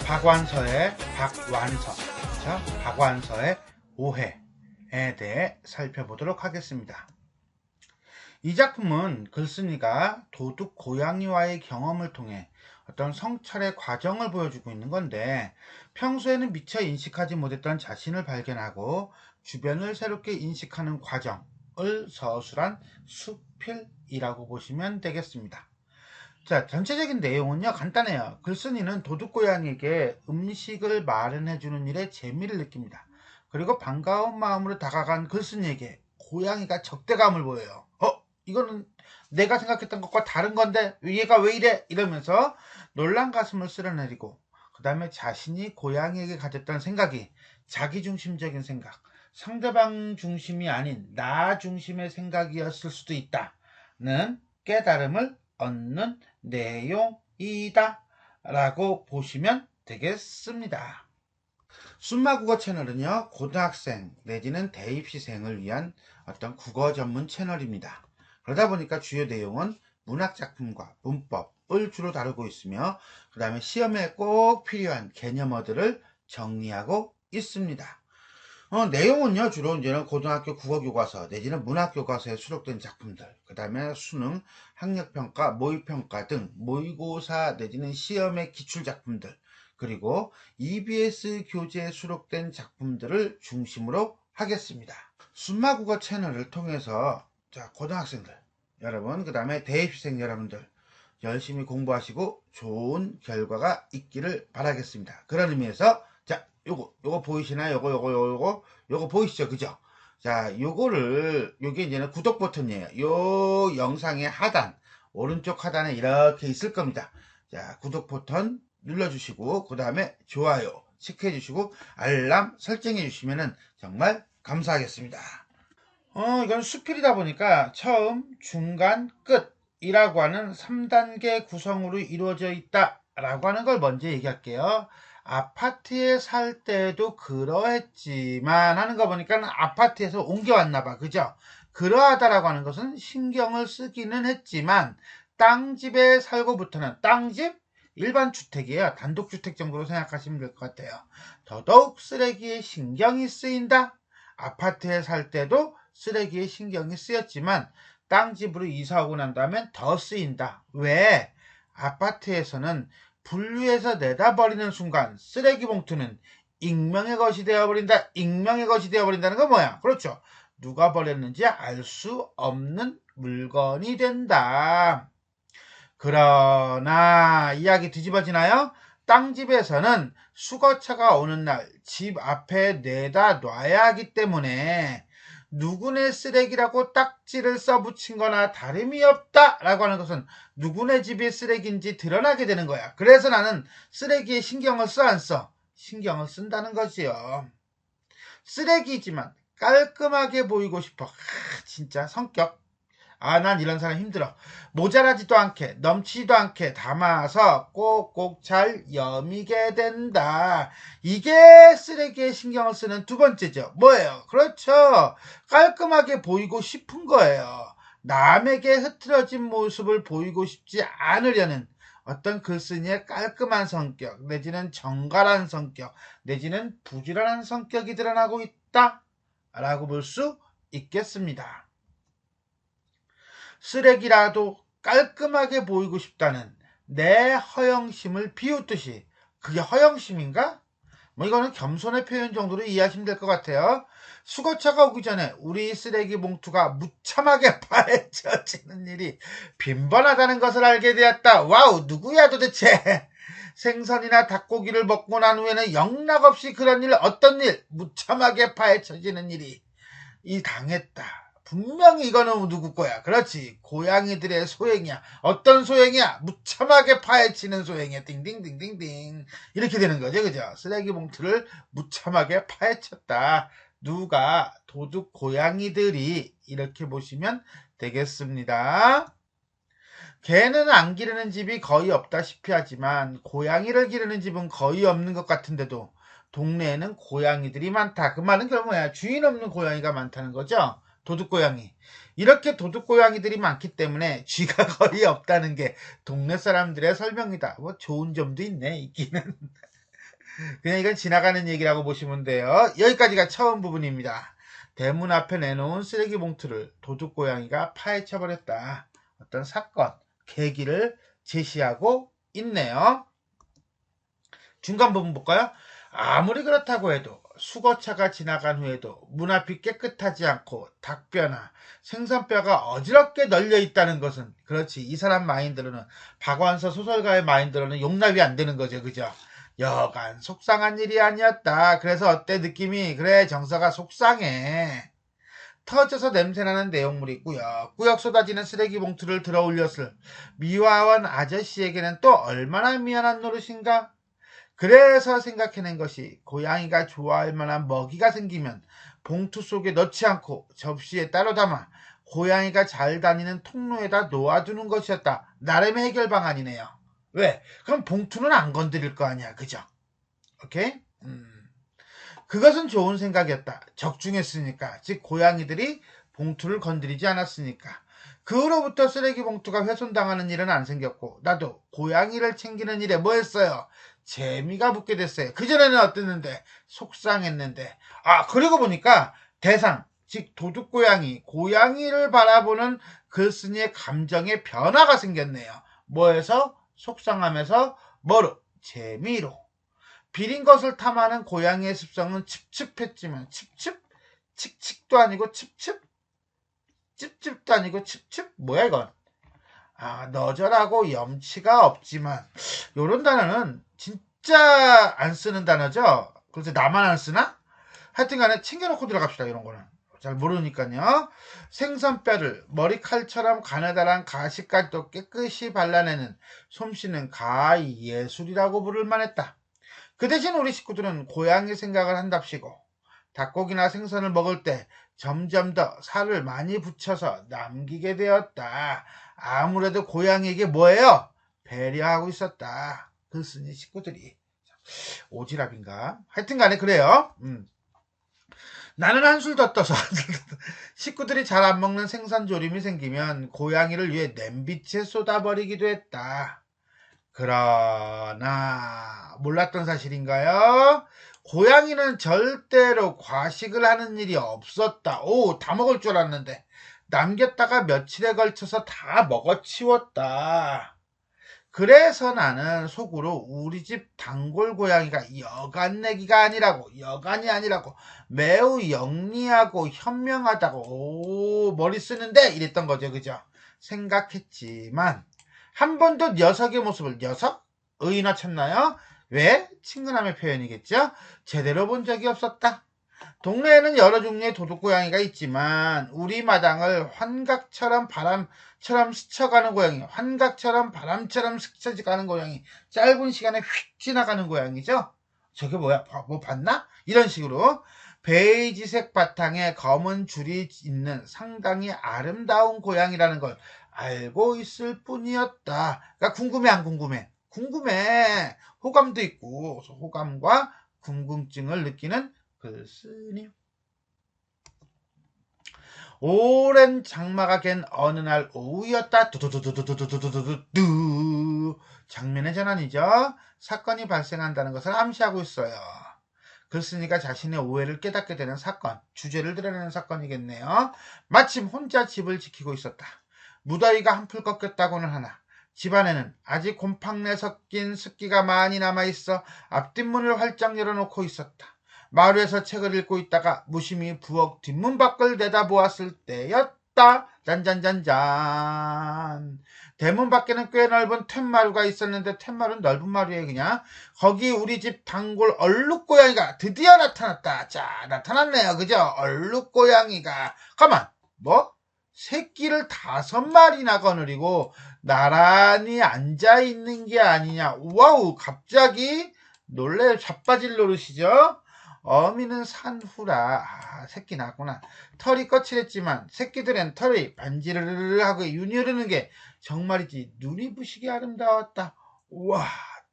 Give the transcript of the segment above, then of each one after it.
박완서의 박완서, 그렇죠? 박완서의 오해에 대해 살펴보도록 하겠습니다. 이 작품은 글쓴이가 도둑 고양이와의 경험을 통해 어떤 성찰의 과정을 보여주고 있는 건데, 평소에는 미처 인식하지 못했던 자신을 발견하고 주변을 새롭게 인식하는 과정을 서술한 수필이라고 보시면 되겠습니다. 자, 전체적인 내용은요, 간단해요. 글쓴이는 도둑고양이에게 음식을 마련해주는 일에 재미를 느낍니다. 그리고 반가운 마음으로 다가간 글쓴이에게 고양이가 적대감을 보여요. 이거는 내가 생각했던 것과 다른 건데 얘가 왜 이래? 이러면서 놀란 가슴을 쓸어내리고, 그 다음에 자신이 고양이에게 가졌던 생각이 자기중심적인 생각, 상대방 중심이 아닌 나 중심의 생각이었을 수도 있다는 깨달음을 얻는 내용이다 라고 보시면 되겠습니다. 순마국어 채널은요, 고등학생 내지는 대입시생을 위한 어떤 국어 전문 채널입니다. 그러다 보니까 주요 내용은 문학작품과 문법을 주로 다루고 있으며, 그 다음에 시험에 꼭 필요한 개념어들을 정리하고 있습니다. 내용은요, 주로 이제는 고등학교 국어교과서 내지는 문학교과서에 수록된 작품들, 그 다음에 수능, 학력평가, 모의평가 등 모의고사 내지는 시험의 기출작품들, 그리고 EBS 교재에 수록된 작품들을 중심으로 하겠습니다. 순마국어 채널을 통해서 고등학생들 여러분, 그 다음에 대입생 여러분들 열심히 공부하시고 좋은 결과가 있기를 바라겠습니다. 그런 의미에서 요거 보이시나요? 요거 보이시죠? 그죠? 자, 요게 이제는 구독 버튼이에요. 요 영상의 하단, 오른쪽 하단에 이렇게 있을 겁니다. 자, 구독 버튼 눌러주시고, 그 다음에 좋아요 체크해주시고, 알람 설정해주시면은 정말 감사하겠습니다. 이건 수필이다 보니까 처음, 중간, 끝이라고 하는 3단계 구성으로 이루어져 있다라고 하는 걸 먼저 얘기할게요. 아파트에 살 때도 그러했지만 하는 거 보니까 아파트에서 옮겨왔나봐. 그죠? 그러하다라고 하는 것은 신경을 쓰기는 했지만, 땅집에 살고부터는, 땅집? 일반 주택이에요. 단독주택 정도로 생각하시면 될 것 같아요. 더더욱 쓰레기에 신경이 쓰인다. 아파트에 살 때도 쓰레기에 신경이 쓰였지만 땅집으로 이사 오고 난 다음엔 더 쓰인다. 왜? 아파트에서는 분류해서 내다 버리는 순간 쓰레기 봉투는 익명의 것이 되어버린다. 익명의 것이 되어버린다는 건 뭐야? 그렇죠. 누가 버렸는지 알 수 없는 물건이 된다. 그러나 이야기 뒤집어지나요? 땅집에서는 수거차가 오는 날 집 앞에 내다 놔야 하기 때문에 누구네 쓰레기라고 딱지를 써붙인 거나 다름이 없다 라고 하는 것은 누구네 집이 쓰레기인지 드러나게 되는 거야. 그래서 나는 쓰레기에 신경을 써 안 써? 신경을 쓴다는 거지요. 쓰레기지만 깔끔하게 보이고 싶어. 진짜 성격. 난 이런 사람 힘들어. 모자라지도 않게 넘치지도 않게 담아서 꼭꼭 잘 여미게 된다. 이게 쓰레기에 신경을 쓰는 두 번째죠. 뭐예요? 그렇죠. 깔끔하게 보이고 싶은 거예요. 남에게 흐트러진 모습을 보이고 싶지 않으려는 어떤 글쓴이의 깔끔한 성격 내지는 정갈한 성격 내지는 부지런한 성격이 드러나고 있다 라고 볼 수 있겠습니다. 쓰레기라도 깔끔하게 보이고 싶다는 내 허영심을 비웃듯이, 그게 허영심인가? 이거는 겸손의 표현 정도로 이해하시면 될 것 같아요. 수거차가 오기 전에 우리 쓰레기 봉투가 무참하게 파헤쳐지는 일이 빈번하다는 것을 알게 되었다. 와우, 누구야 도대체? 생선이나 닭고기를 먹고 난 후에는 영락없이 그런 일, 어떤 일, 무참하게 파헤쳐지는 일이 당했다. 분명히 이거는 누구 거야? 그렇지, 고양이들의 소행이야. 어떤 소행이야? 무참하게 파헤치는 소행이야. 띵띵띵띵띵 이렇게 되는 거죠. 그죠? 쓰레기 봉투를 무참하게 파헤쳤다. 누가? 도둑 고양이들이. 이렇게 보시면 되겠습니다. 개는 안 기르는 집이 거의 없다시피 하지만 고양이를 기르는 집은 거의 없는 것 같은데도 동네에는 고양이들이 많다. 그 말은 결국 뭐야? 주인 없는 고양이가 많다는 거죠. 도둑고양이. 이렇게 도둑고양이들이 많기 때문에 쥐가 거의 없다는 게 동네 사람들의 설명이다. 좋은 점도 있네, 있기는. 그냥 이건 지나가는 얘기라고 보시면 돼요. 여기까지가 처음 부분입니다. 대문 앞에 내놓은 쓰레기 봉투를 도둑고양이가 파헤쳐버렸다. 어떤 사건, 계기를 제시하고 있네요. 중간 부분 볼까요? 아무리 그렇다고 해도 수거차가 지나간 후에도 문 앞이 깨끗하지 않고 닭뼈나 생선뼈가 어지럽게 널려 있다는 것은, 그렇지, 이 사람 마인드로는, 박완서 소설가의 마인드로는 용납이 안 되는 거죠. 그죠? 여간 속상한 일이 아니었다. 그래서 어때 느낌이? 그래, 정서가 속상해. 터져서 냄새나는 내용물이 꾸역꾸역 쏟아지는 쓰레기 봉투를 들어 올렸을 미화원 아저씨에게는 또 얼마나 미안한 노릇인가? 그래서 생각해낸 것이, 고양이가 좋아할 만한 먹이가 생기면 봉투 속에 넣지 않고 접시에 따로 담아 고양이가 잘 다니는 통로에다 놓아두는 것이었다. 나름의 해결 방안이네요. 왜? 그럼 봉투는 안 건드릴 거 아니야. 그죠? 오케이? 그것은 좋은 생각이었다. 적중했으니까. 즉 고양이들이 봉투를 건드리지 않았으니까. 그 후로부터 쓰레기 봉투가 훼손당하는 일은 안 생겼고, 나도 고양이를 챙기는 일에 뭐 했어요? 재미가 붙게 됐어요. 그전에는 어땠는데? 속상했는데. 그리고 보니까 대상, 즉 도둑고양이, 고양이를 바라보는 글쓴이의 감정의 변화가 생겼네요. 뭐에서? 속상함에서 뭐로? 재미로. 비린 것을 탐하는 고양이의 습성은 칩칩했지만, 칩칩? 칙칙도 아니고 칩칩? 찝찝도 아니고 칩칩? 뭐야 이건? 너절하고 염치가 없지만, 요런 단어는 진짜 안 쓰는 단어죠. 그래서 나만 안 쓰나? 하여튼 간에 챙겨놓고 들어갑시다. 이런 거는 잘 모르니까요. 생선뼈를 머리칼처럼 가느다란 가시까지도 깨끗이 발라내는 솜씨는 가히 예술이라고 부를 만했다. 그 대신 우리 식구들은 고양이 생각을 한답시고, 닭고기나 생선을 먹을 때 점점 더 살을 많이 붙여서 남기게 되었다. 아무래도 고양이에게 뭐예요? 배려하고 있었다. 글쓴이 식구들이. 오지랖인가? 하여튼 간에 그래요. 나는 한술 더 떠서 식구들이 잘 안 먹는 생선조림이 생기면 고양이를 위해 냄비채 쏟아버리기도 했다. 그러나 몰랐던 사실인가요? 고양이는 절대로 과식을 하는 일이 없었다. 다 먹을 줄 알았는데 남겼다가 며칠에 걸쳐서 다 먹어치웠다. 그래서 나는 속으로 우리 집 단골 고양이가 여간이 아니라고 매우 영리하고 현명하다고 머리 쓰는데 이랬던 거죠. 그죠? 생각했지만 한 번도 녀석의 모습을, 녀석? 의인화 쳤나요? 왜? 친근함의 표현이겠죠? 제대로 본 적이 없었다. 동네에는 여러 종류의 도둑고양이가 있지만 우리 마당을 환각처럼 바람처럼 스쳐가는 고양이, 환각처럼 바람처럼 스쳐가는 고양이, 짧은 시간에 휙 지나가는 고양이죠. 저게 뭐야? 뭐 봤나? 이런 식으로 베이지색 바탕에 검은 줄이 있는 상당히 아름다운 고양이라는 걸 알고 있을 뿐이었다. 그러니까 궁금해 안 궁금해? 궁금해. 호감도 있고, 호감과 궁금증을 느끼는 글쓴이. 오랜 장마가 갠 어느 날 오후였다. 두두두두두두두두두두. 장면의 전환이죠. 사건이 발생한다는 것을 암시하고 있어요. 글쓴이가 자신의 오해를 깨닫게 되는 사건, 주제를 드러내는 사건이겠네요. 마침 혼자 집을 지키고 있었다. 무더위가 한풀 꺾였다고는 하나 집안에는 아직 곰팡내 섞인 습기가 많이 남아있어 앞뒷문을 활짝 열어놓고 있었다. 마루에서 책을 읽고 있다가 무심히 부엌 뒷문 밖을 내다보았을 때였다. 짠짠짠짠. 대문 밖에는 꽤 넓은 툇마루가 있었는데, 툇마루는 넓은 마루에 그냥, 거기 우리 집 단골 얼룩고양이가 드디어 나타났다. 자, 나타났네요. 그죠? 얼룩고양이가. 가만, 뭐? 새끼를 5마리나 거느리고 나란히 앉아있는 게 아니냐. 와우, 갑자기 놀래 자빠질 노릇이죠. 어미는 산 후라. 새끼 낳았구나. 털이 거칠했지만 새끼들은 털이 반지르르르하고 윤이 흐르는 게 정말이지 눈이 부시게 아름다웠다. 우와,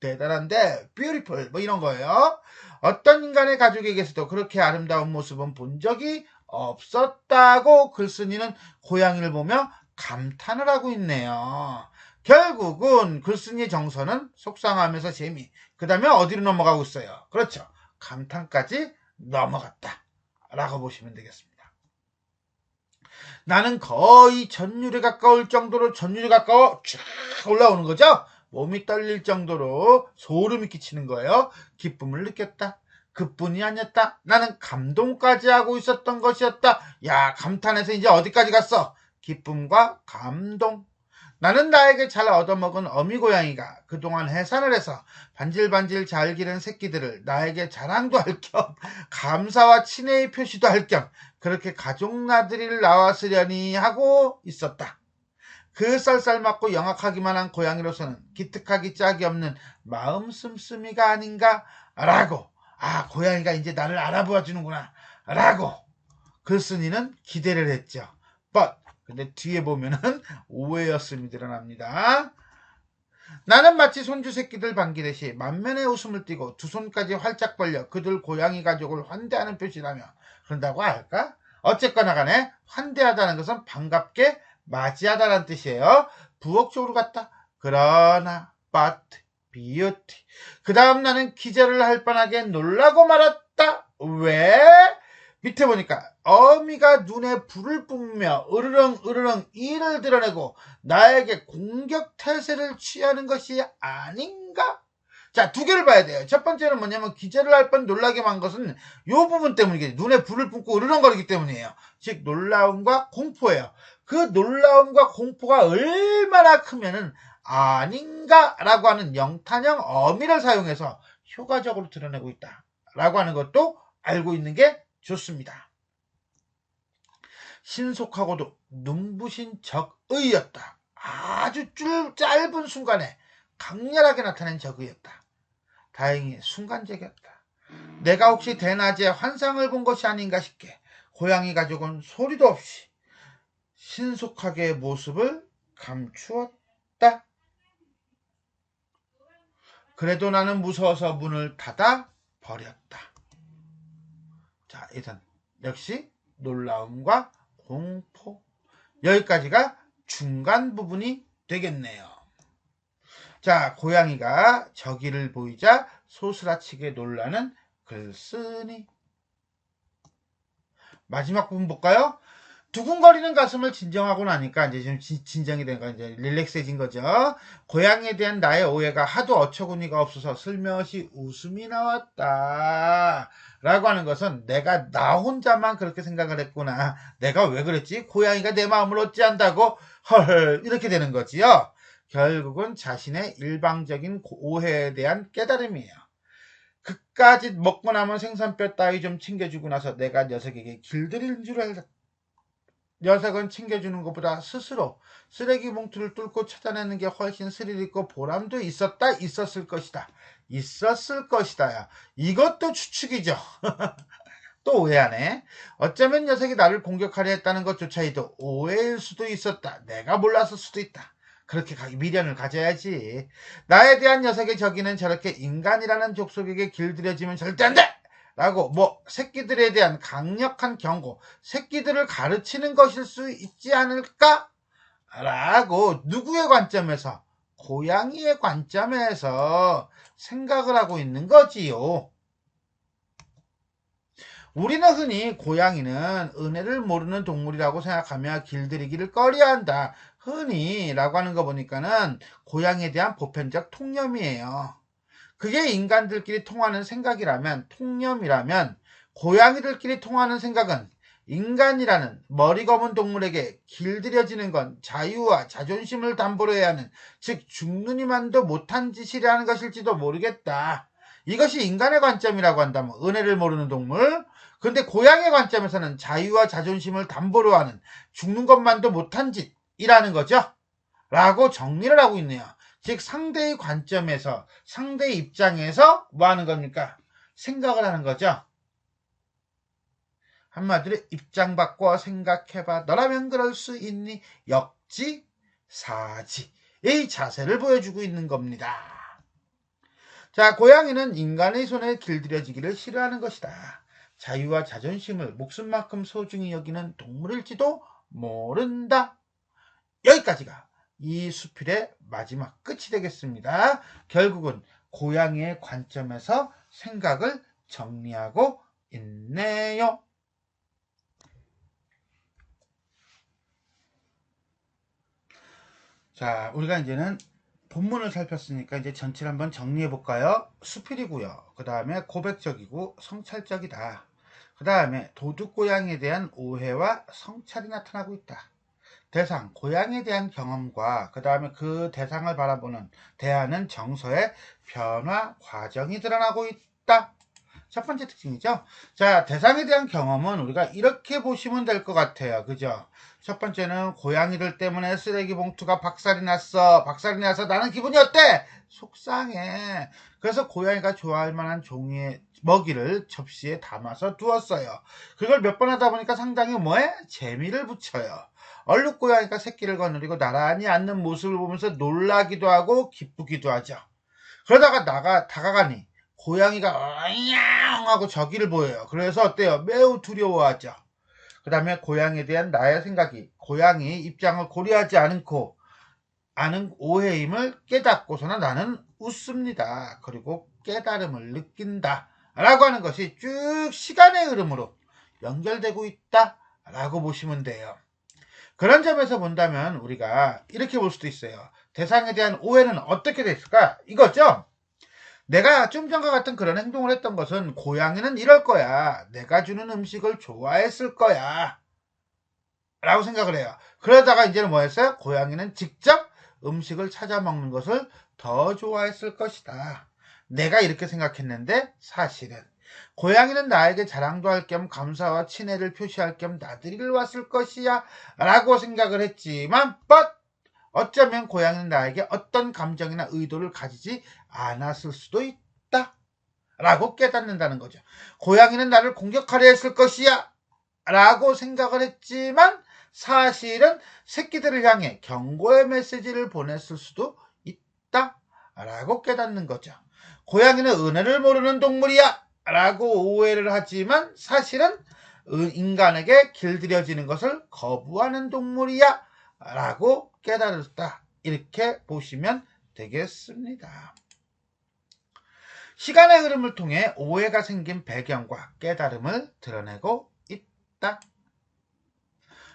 대단한데 뷰티풀 뭐 이런 거예요. 어떤 인간의 가족에게서도 그렇게 아름다운 모습은 본 적이 없었다고 글쓴이는 고양이를 보며 감탄을 하고 있네요. 결국은 글쓴이의 정서는 속상하면서 재미, 그 다음에 어디로 넘어가고 있어요? 그렇죠. 감탄까지 넘어갔다 라고 보시면 되겠습니다. 나는 거의 전율에 가까울 정도로 전율에 가까워 쫙 올라오는 거죠. 몸이 떨릴 정도로 소름이 끼치는 거예요. 기쁨을 느꼈다. 그뿐이 아니었다. 나는 감동까지 하고 있었던 것이었다. 야, 감탄해서 이제 어디까지 갔어? 기쁨과 감동. 나는 나에게 잘 얻어먹은 어미고양이가 그동안 해산을 해서 반질반질 잘 기른 새끼들을 나에게 자랑도 할 겸 감사와 친애의 표시도 할 겸 그렇게 가족 나들이를 나왔으려니 하고 있었다. 그 쌀쌀맞고 영악하기만 한 고양이로서는 기특하기 짝이 없는 마음 씀씀이가 아닌가 라고, 고양이가 이제 나를 알아보아 주는구나 라고 글쓴이는 기대를 했죠. 근데 뒤에 보면은 오해였음이 드러납니다. 나는 마치 손주 새끼들 반기듯이 만면에 웃음을 띠고 두 손까지 활짝 벌려 그들 고양이 가족을 환대하는 표시라며 그런다고 할까? 어쨌거나 간에 환대하다는 것은 반갑게 맞이하다라는 뜻이에요. 부엌쪽으로 갔다. 그러나 but beauty. 그 다음 나는 기절을 할 뻔하게 놀라고 말았다. 왜? 밑에 보니까 어미가 눈에 불을 뿜으며 으르렁 이를 드러내고 나에게 공격 태세를 취하는 것이 아닌가? 자, 두 개를 봐야 돼요. 첫 번째는 뭐냐면 기절을 할 뻔 놀라게 한 것은 이 부분 때문이겠죠. 눈에 불을 뿜고 으르렁거리기 때문이에요. 즉 놀라움과 공포예요. 그 놀라움과 공포가 얼마나 크면은 아닌가라고 하는 영탄형 어미를 사용해서 효과적으로 드러내고 있다라고 하는 것도 알고 있는 게 좋습니다. 신속하고도 눈부신 적의였다. 아주 짧은 순간에 강렬하게 나타낸 적의였다. 다행히 순간적이었다. 내가 혹시 대낮에 환상을 본 것이 아닌가 싶게 고양이 가족은 소리도 없이 신속하게 모습을 감추었다. 그래도 나는 무서워서 문을 닫아 버렸다. 자, 일단 역시 놀라움과 공포, 여기까지가 중간 부분이 되겠네요. 자, 고양이가 저기를 보이자 소스라치게 놀라는 글쓴이. 마지막 부분 볼까요? 두근거리는 가슴을 진정하고 나니까 이제 좀 진정이 된 거, 이제 릴렉스해진 거죠. 고양이에 대한 나의 오해가 하도 어처구니가 없어서 슬며시 웃음이 나왔다. 라고 하는 것은 내가 나 혼자만 그렇게 생각을 했구나. 내가 왜 그랬지? 고양이가 내 마음을 어찌한다고? 헐, 이렇게 되는 거지요. 결국은 자신의 일방적인 오해에 대한 깨달음이에요. 그까짓 먹고 남은 생선뼈 따위 좀 챙겨주고 나서 내가 녀석에게 길들이는 줄 알았다. 녀석은 챙겨주는 것보다 스스로 쓰레기 봉투를 뚫고 찾아내는 게 훨씬 스릴 있고 보람도 있었을 것이다. 야. 이것도 추측이죠. 또 오해하네. 어쩌면 녀석이 나를 공격하려 했다는 것조차도 오해일 수도 있었다. 내가 몰랐을 수도 있다. 그렇게 미련을 가져야지. 나에 대한 녀석의 적이는 저렇게 인간이라는 족속에게 길들여지면 절대 안 돼! 라고 새끼들에 대한 강력한 경고, 새끼들을 가르치는 것일 수 있지 않을까? 라고 누구의 관점에서? 고양이의 관점에서 생각을 하고 있는 거지요. 우리는 흔히 고양이는 은혜를 모르는 동물이라고 생각하며 길들이기를 꺼려한다. 흔히 라고 하는 거 보니까는 고양이에 대한 보편적 통념이에요. 그게 인간들끼리 통하는 생각이라면, 통념이라면 고양이들끼리 통하는 생각은 인간이라는 머리 검은 동물에게 길들여지는 건 자유와 자존심을 담보로 해야 하는, 즉 죽느니만도 못한 짓이라는 것일지도 모르겠다. 이것이 인간의 관점이라고 한다면 은혜를 모르는 동물. 근데 고양이의 관점에서는 자유와 자존심을 담보로 하는 죽는 것만도 못한 짓이라는 거죠. 라고 정리를 하고 있네요. 즉 상대의 관점에서, 상대의 입장에서 뭐 하는 겁니까? 생각을 하는 거죠. 한마디로 입장 바꿔 생각해봐. 너라면 그럴 수 있니? 역지사지. 이 자세를 보여주고 있는 겁니다. 자, 고양이는 인간의 손에 길들여지기를 싫어하는 것이다. 자유와 자존심을 목숨만큼 소중히 여기는 동물일지도 모른다. 여기까지가 이 수필의 마지막 끝이 되겠습니다. 결국은 고양이의 관점에서 생각을 정리하고 있네요. 자, 우리가 이제는 본문을 살폈으니까 이제 전체를 한번 정리해 볼까요? 수필이고요. 그 다음에 고백적이고 성찰적이다. 그 다음에 도둑고양이에 대한 오해와 성찰이 나타나고 있다. 대상, 고양이에 대한 경험과 그 다음에 그 대상을 바라보는 대하는 정서의 변화 과정이 드러나고 있다. 첫 번째 특징이죠. 자, 대상에 대한 경험은 우리가 이렇게 보시면 될 것 같아요. 그죠? 첫 번째는 고양이들 때문에 쓰레기 봉투가 박살이 났어. 박살이 나서 나는 기분이 어때? 속상해. 그래서 고양이가 좋아할 만한 종이의 먹이를 접시에 담아서 두었어요. 그걸 몇 번 하다 보니까 상당히 뭐에? 재미를 붙여요. 얼룩고양이가 새끼를 거느리고 나란히 앉는 모습을 보면서 놀라기도 하고 기쁘기도 하죠. 그러다가 다가가니 고양이가 어냥 하고 저기를 보여요. 그래서 어때요? 매우 두려워하죠. 그 다음에 고양이에 대한 나의 생각이 고양이 입장을 고려하지 않고 아는 오해임을 깨닫고서는 나는 웃습니다. 그리고 깨달음을 느낀다. 라고 하는 것이 쭉 시간의 흐름으로 연결되고 있다. 라고 보시면 돼요. 그런 점에서 본다면 우리가 이렇게 볼 수도 있어요. 대상에 대한 오해는 어떻게 됐을까? 이거죠. 내가 좀 전과 같은 그런 행동을 했던 것은 고양이는 이럴 거야. 내가 주는 음식을 좋아했을 거야. 라고 생각을 해요. 그러다가 이제는 뭐 했어요? 고양이는 직접 음식을 찾아 먹는 것을 더 좋아했을 것이다. 내가 이렇게 생각했는데 사실은 고양이는 나에게 자랑도 할 겸 감사와 친애를 표시할 겸 나들이를 왔을 것이야 라고 생각을 했지만 어쩌면 고양이는 나에게 어떤 감정이나 의도를 가지지 않았을 수도 있다 라고 깨닫는다는 거죠. 고양이는 나를 공격하려 했을 것이야 라고 생각을 했지만 사실은 새끼들을 향해 경고의 메시지를 보냈을 수도 있다 라고 깨닫는 거죠. 고양이는 은혜를 모르는 동물이야 라고 오해를 하지만 사실은 인간에게 길들여지는 것을 거부하는 동물이야 라고 깨달았다. 이렇게 보시면 되겠습니다. 시간의 흐름을 통해 오해가 생긴 배경과 깨달음을 드러내고 있다.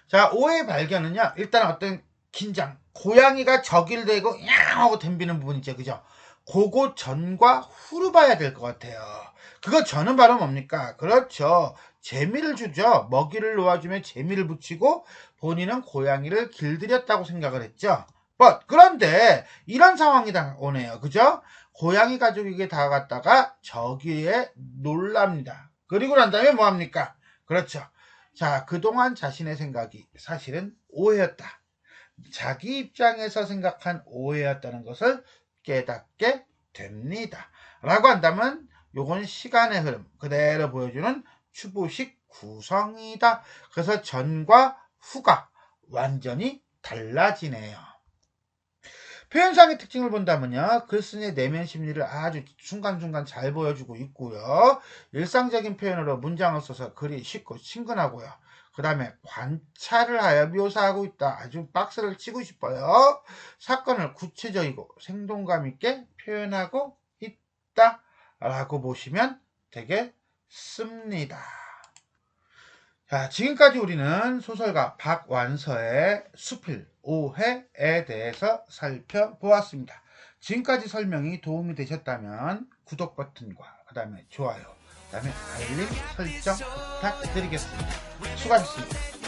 자, 오해의 발견은요. 일단 어떤 긴장, 고양이가 저기를 대고 양 하고 덤비는 부분 있죠. 그죠? 그거 전과 후로 봐야 될 것 같아요. 그거 전은 바로 뭡니까? 그렇죠. 재미를 주죠. 먹이를 놓아주면 재미를 붙이고 본인은 고양이를 길들였다고 생각을 했죠. 그런데 이런 상황이 오네요. 그죠? 고양이 가족에게 다가갔다가 저기에 놀랍니다. 그리고 난 다음에 뭐합니까? 그렇죠. 자, 그동안 자신의 생각이 사실은 오해였다. 자기 입장에서 생각한 오해였다는 것을 깨닫게 됩니다. 라고 한다면 요건 시간의 흐름 그대로 보여주는 추부식 구성이다. 그래서 전과 후가 완전히 달라지네요. 표현상의 특징을 본다면요. 글쓴이의 내면 심리를 아주 순간순간 잘 보여주고 있고요. 일상적인 표현으로 문장을 써서 글이 쉽고 친근하고요. 그 다음에 관찰을 하여 묘사하고 있다. 아주 박스를 치고 싶어요. 사건을 구체적이고 생동감 있게 표현하고 있다. 라고 보시면 되겠습니다. 자, 지금까지 우리는 소설가 박완서의 수필 오해에 대해서 살펴보았습니다. 지금까지 설명이 도움이 되셨다면 구독 버튼과 그 다음에 좋아요, 그 다음에 알림 설정 부탁드리겠습니다. 수고하셨습니다.